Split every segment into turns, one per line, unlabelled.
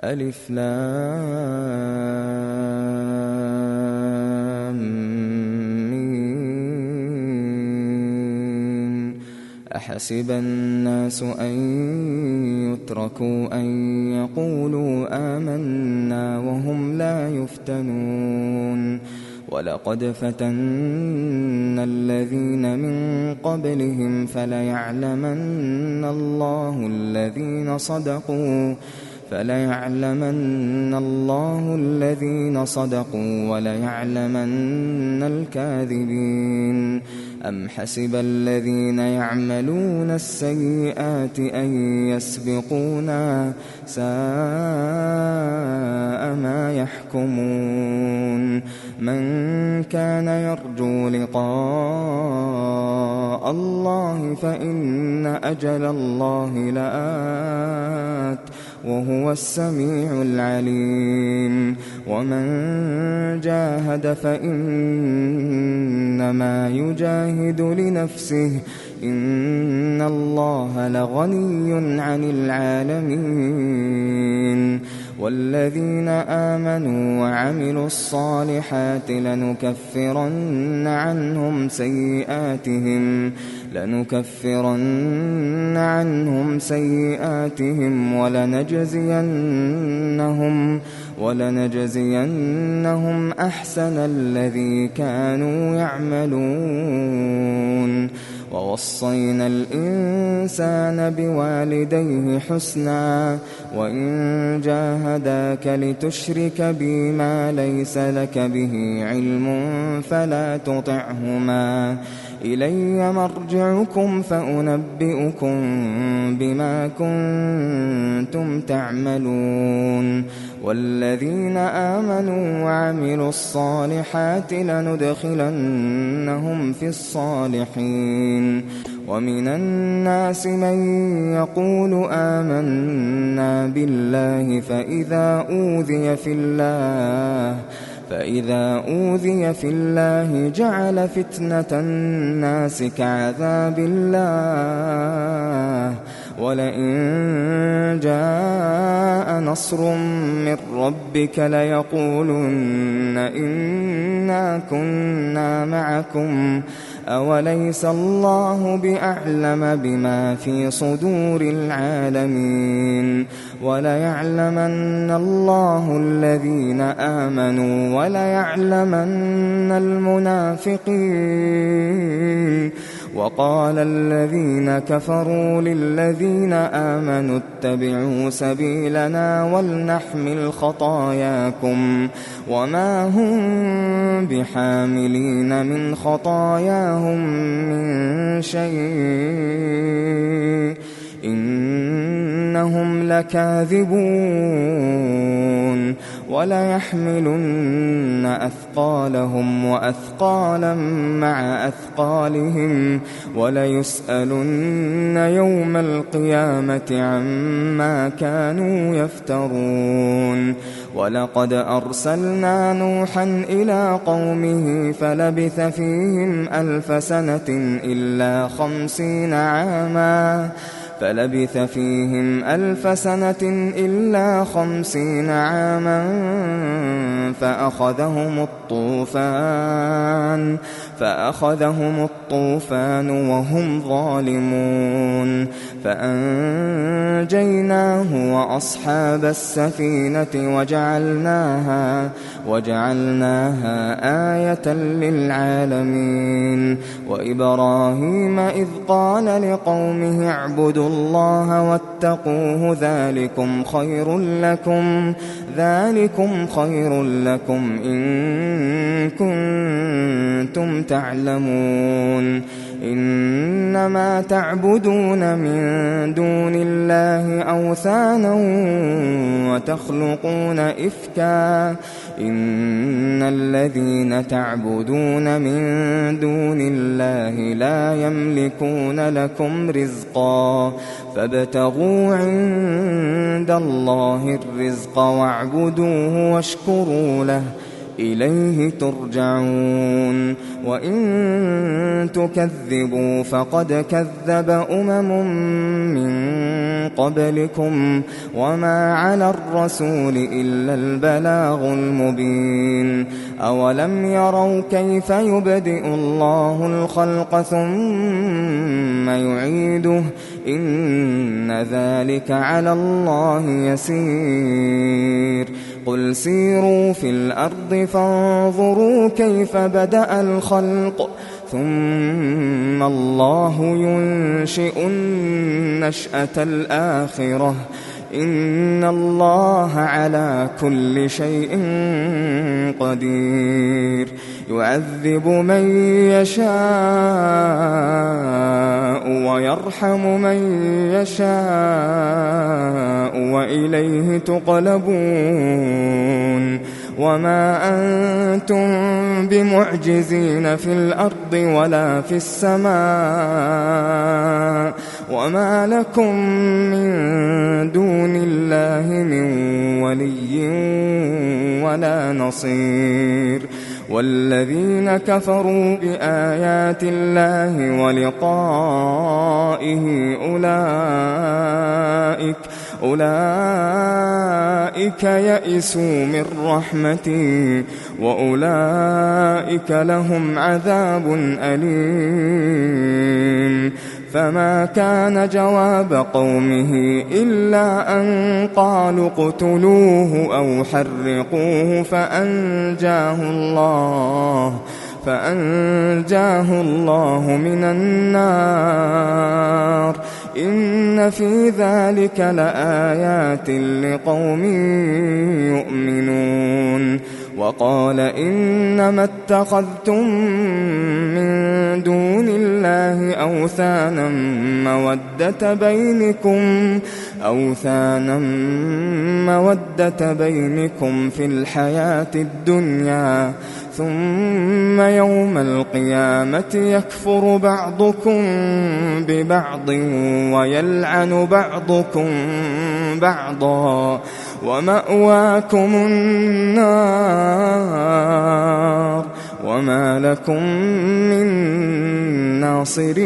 ألف لام ميم. أحسب الناس أن يتركوا أن يقولوا آمنا وهم لا يفتنون ولقد فتنا الذين من قبلهم فليعلمن الله الذين صدقوا وليعلمن الكاذبين. أم حسب الذين يعملون السيئات أن يسبقونا ساء ما يحكمون. من كان يرجو لقاء الله فإن أجل الله لآت وهو السميع العليم. ومن جاهد فإنما يجاهد لنفسه إن الله لغني عن العالمين. والذين آمنوا وعملوا الصالحات لنكفرن عنهم سيئاتهم ولنجزينهم أحسن الذي كانوا يعملون. ووصينا الإنسان بوالديه حسنا وإن جاهداك لتشرك بي ما ليس لك به علم فلا تطعهما إلي مرجعكم فأنبئكم بما كنتم تعملون. والذين آمنوا وعملوا الصالحات لندخلنهم في الصالحين. ومن الناس من يقول آمنا بالله فإذا أوذي في الله جعل فتنة الناس كعذاب الله ولئن جاء نصر من ربك ليقولن إنا كنا معكم أوليس الله بأعلم بما في صدور العالمين. وليعلمن الله الذين آمنوا وليعلمن المنافقين. وقال الذين كفروا للذين آمنوا اتبعوا سبيلنا ولنحمل خطاياكم وما هم بحاملين من خطاياهم من شيء إنهم لكاذبون. وليحملن أثقالهم وأثقالا مع أثقالهم وليسألن يوم القيامة عما كانوا يفترون. ولقد أرسلنا نوحا إلى قومه فلبث فيهم ألف سنة إلا 50 عاما فأخذهم الطوفان وهم ظالمون فأنجيناه وأصحاب السفينة وجعلناها آية للعالمين. وإبراهيم إذ قال لقومه اعبدوا الله واتقوه ذلكم خير لكم إن كنتم تعلمون. إنما تعبدون من دون الله أوثانا وتخلقون إفكا إن الذين تعبدون من دون الله لا يملكون لكم رزقا فابتغوا عند الله الرزق واعبدوه واشكروا له إليه ترجعون وإن تكذبوا فقد كذب من قبلكم وما على الرسول إلا البلاغ المبين أولم يروا كيف يبدئ الله الخلق ثم يعيده إن ذلك على الله يسير قل سيروا في الأرض فانظروا كيف بدأ الخلق ثم الله ينشئ النشأة الآخرة إن الله على كل شيء قدير يعذب من يشاء ويرحم من يشاء وإليه تقلبون وما أنتم بمعجزين في الأرض ولا في السماء وما لكم من دون الله من ولي ولا نصير والذين كفروا بآيات الله ولقائه أولئك يئسوا من رحمتي وأولئك لهم عذاب أليم فما كان جواب قومه إلا أن قالوا اقتلوه أو حرقوه فأنجاه الله من النار إن في ذلك لآيات لقوم يؤمنون وقال إنما اتخذتم من دون الله أوثانا مودة بينكم في الحياة الدنيا ثم يوم القيامة يكفر بعضكم ببعض ويلعن بعضكم بعضا ومأواكم النار وما لكم من ناصرين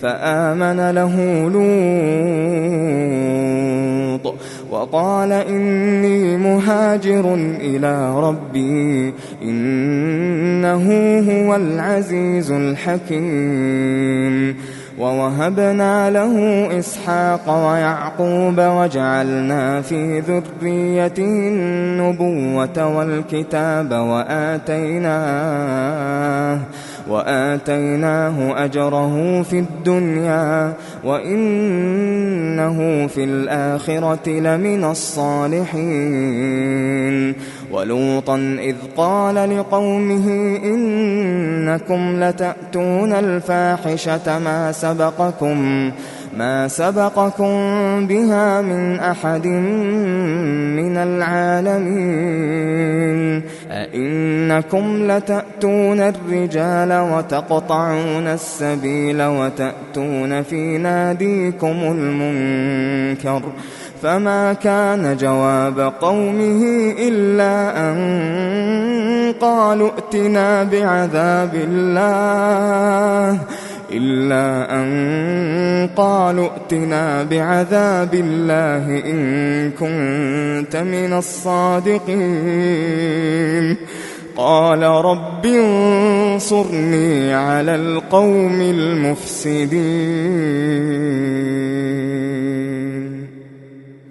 فآمن له لوط وقال إني مهاجر إلى ربي إنه هو العزيز الحكيم ووهبنا له إسحاق ويعقوب وجعلنا في ذريته النبوة والكتاب وآتيناه أجره في الدنيا وإنه في الآخرة لمن الصالحين ولوطا إذ قال لقومه إنكم لتأتون الفاحشة ما سبقكم بها من أحد من العالمين أئنكم لتأتون الرجال وتقطعون السبيل وتأتون في ناديكم المنكر فما كان جواب قومه إلا أن قالوا ائتنا بعذاب الله إن كنت من الصادقين قال رب انصرني على القوم المفسدين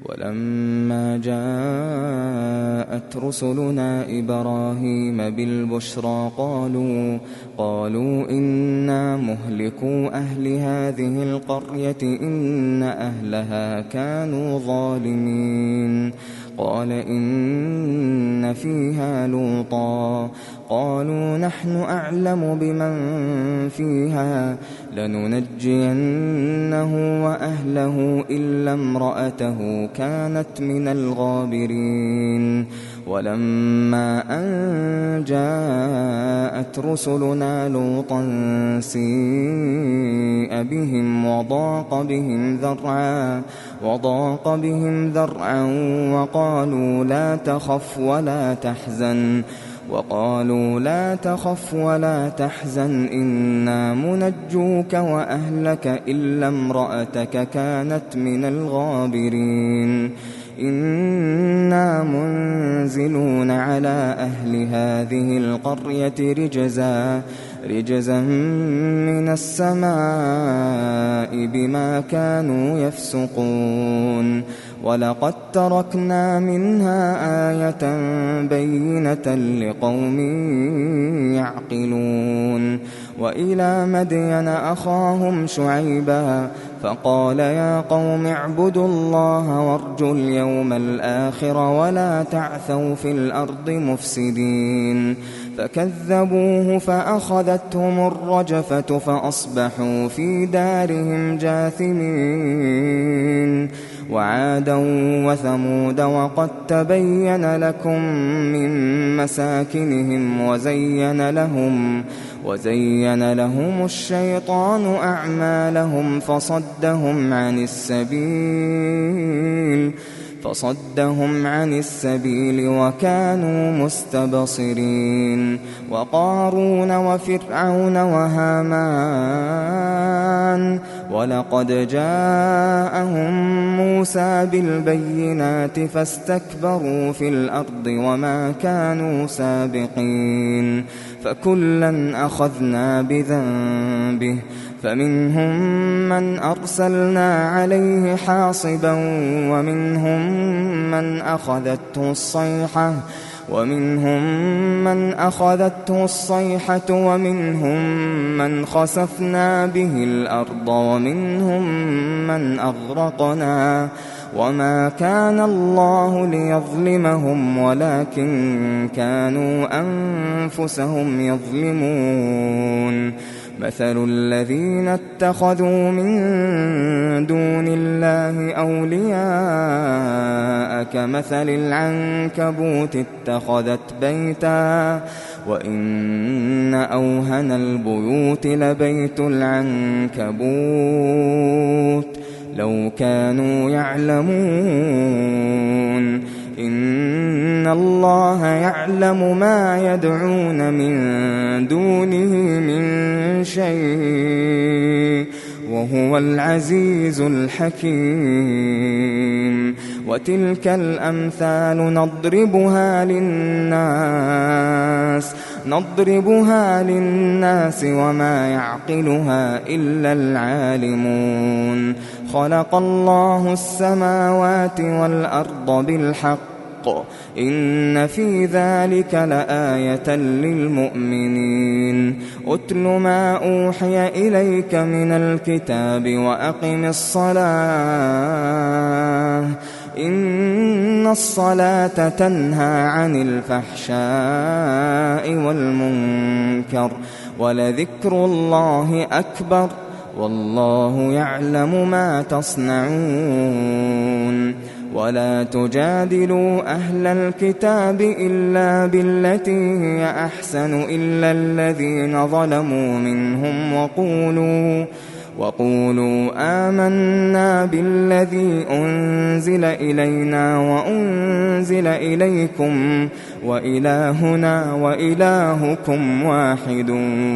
ولما جاءت رسلنا إبراهيم بالبشرى قالوا إنا مهلكو أهل هذه القرية إن أهلها كانوا ظالمين قال إن فيها لوطا قالوا نحن أعلم بمن فيها لننجينه وأهله إلا امرأته كانت من الغابرين. ولما أن جاءت رسلنا لوطا سيء بهم وضاق بهم ذرعا وقالوا لا تخف ولا تحزن إنا منجوك وأهلك إلا امرأتك كانت من الغابرين. إنا منزلون على أهل هذه القرية رجزا من السماء بما كانوا يفسقون. ولقد تركنا منها آية بينة لقوم يعقلون. وإلى مدين أخاهم شعيبا فقال يا قوم اعبدوا الله وارجوا اليوم الآخر ولا تعثوا في الأرض مفسدين. فكذبوه فأخذتهم الرجفة فأصبحوا في دارهم جاثمين. وعادا وثمود وقد تبين لكم من مساكنهم وزين لهم الشيطان أعمالهم فصدهم عن السبيل وكانوا مستبصرين. وقارون وفرعون وهامان ولقد جاءهم موسى بالبينات فاستكبروا في الأرض وما كانوا سابقين. فكلا أخذنا بذنبه فمنهم من أرسلنا عليه حاصبا ومنهم من أخذته الصيحة ومنهم من خسفنا به الأرض ومنهم من أغرقنا. وما كان الله ليظلمهم ولكن كانوا أنفسهم يظلمون. مثل الذين اتخذوا من دون الله أولياء كمثل العنكبوت اتخذت بيتا وإن أوهن البيوت لبيت العنكبوت لو كانوا يعلمون. إن الله يعلم ما يدعون من دونه من شيء وهو العزيز الحكيم. وتلك الأمثال نضربها للناس وما يعقلها إلا العالمون. خلق الله السماوات والأرض بالحق إن في ذلك لآية للمؤمنين. أتل ما أوحي إليك من الكتاب وأقم الصلاة إن الصلاة تنهى عن الفحشاء والمنكر ولذكر الله أكبر والله يعلم ما تصنعون. ولا تجادلوا أهل الكتاب إلا بالتي هي أحسن إلا الذين ظلموا منهم وقولوا آمنا بالذي أنزل إلينا وأنزل إليكم وإلهنا وإلهكم واحد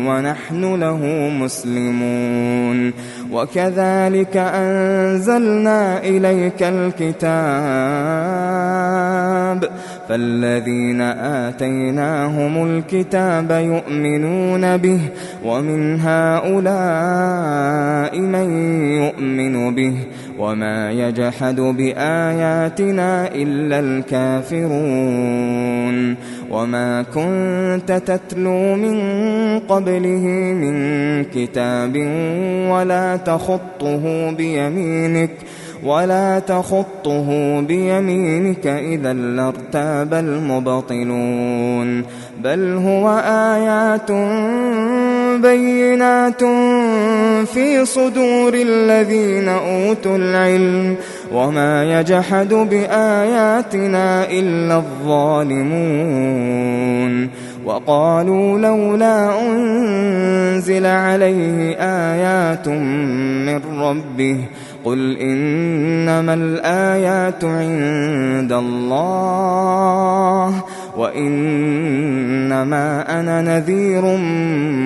ونحن له مسلمون. وكذلك أنزلنا إليك الكتاب فالذين آتيناهم الكتاب يؤمنون به ومن هؤلاء من يؤمن به وما يجحد بآياتنا إلا الكافرون. وما كنت تتلو من قبله من كتاب ولا تخطه بيمينك إذا لارتاب المبطلون. بل هو آيات بينات في صدور الذين أوتوا العلم وما يجحد بآياتنا إلا الظالمون وقالوا لولا أنزل عليه آيات من ربه قل إنما الآيات عند الله وإنما أنا نذير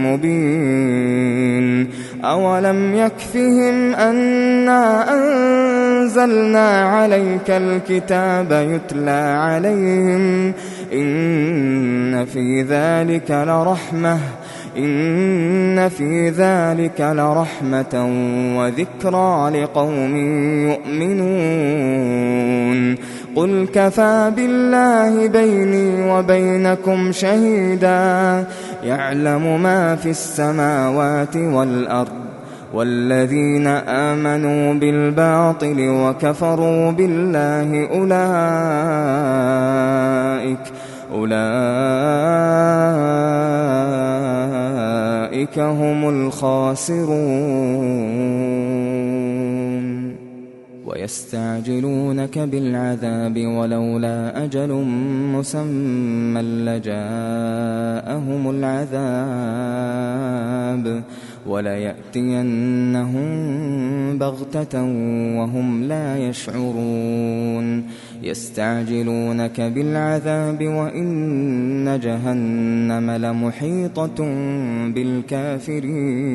مبين أولم يكفهم أنا أنزلنا عليك الكتاب يتلى عليهم إن في ذلك لرحمة وذكرى لقوم يؤمنون قل كفى بالله بيني وبينكم شهيدا يعلم ما في السماوات والأرض والذين آمنوا بالباطل وكفروا بالله أولئك هم الخاسرون ويستعجلونك بالعذاب ولولا أجل مسمى لجاءهم العذاب وليأتينهم بغتة وهم لا يشعرون يستعجلونك بالعذاب وإن جهنم لمحيطة بالكافرين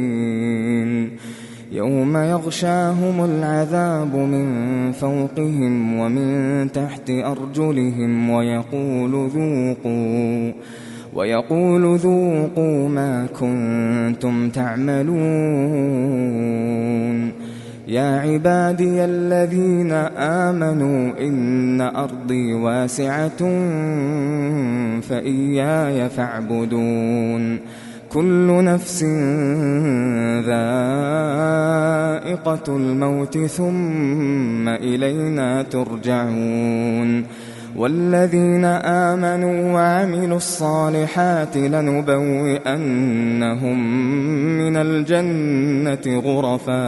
يوم يغشاهم العذاب من فوقهم ومن تحت أرجلهم ويقول ذوقوا ما كنتم تعملون يا عبادي الذين آمنوا إن أرضي واسعة فإياي فاعبدون كل نفس ذائقة الموت ثم إلينا ترجعون والذين آمنوا وعملوا الصالحات لنبوئنهم من الجنة غرفا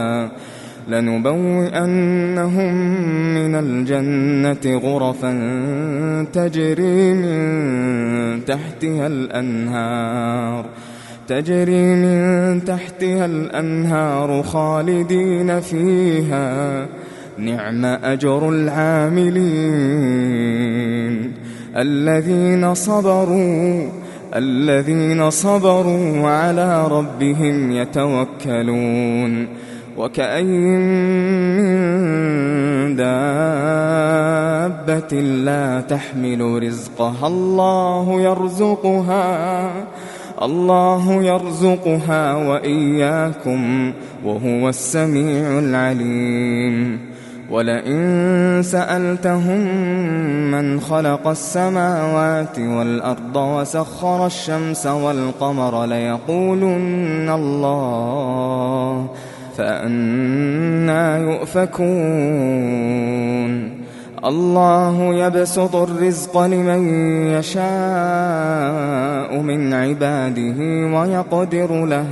تجري من تحتها الأنهار خالدين فيها نعم أجر العاملين الذين صبروا وعلى ربهم يتوكلون وكأين من دابة لا تحمل رزقها الله يرزقها وإياكم وهو السميع العليم ولئن سألتهم من خلق السماوات والأرض وسخر الشمس والقمر ليقولن الله فأنى يؤفكون الله يبسط الرزق لمن يشاء من عباده ويقدر له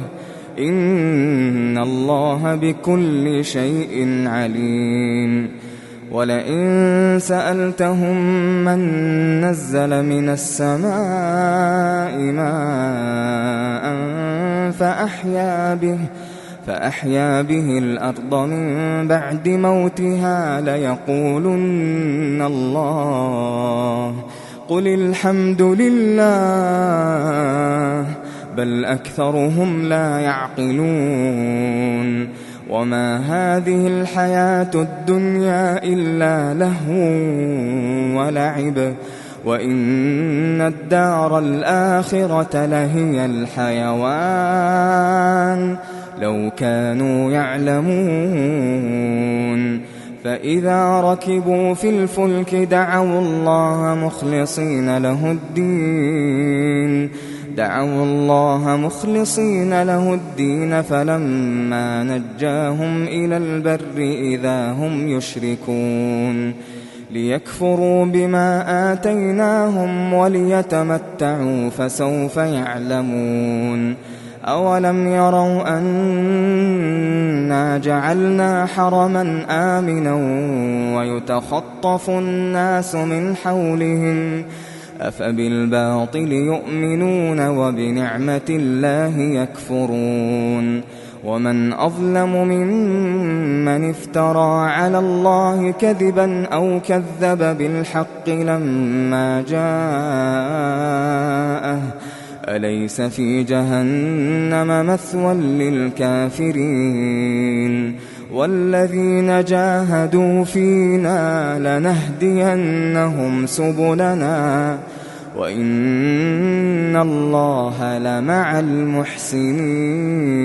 إن الله بكل شيء عليم ولئن سألتهم من نزل من السماء ماء فأحيا به الأرض من بعد موتها ليقولن الله قل الحمد لله بل أكثرهم لا يعقلون وما هذه الحياة الدنيا إلا لهو ولعب وإن الدار الآخرة لهي الحيوان لو كانوا يعلمون فإذا ركبوا في الفلك دعوا الله مخلصين له الدين فلما نجاهم إلى البر إذا هم يشركون ليكفروا بما آتيناهم وليتمتعوا فسوف يعلمون أولم يروا أنا جعلنا حرما آمنا ويتخطف الناس من حولهم أفبالباطل يؤمنون وبنعمة الله يكفرون ومن أظلم ممن افترى على الله كذبا أو كذب بالحق لما جاءه أليس في جهنم مثوى للكافرين والذين جاهدوا فينا لنهدينهم سبلنا وإن الله لمع المحسنين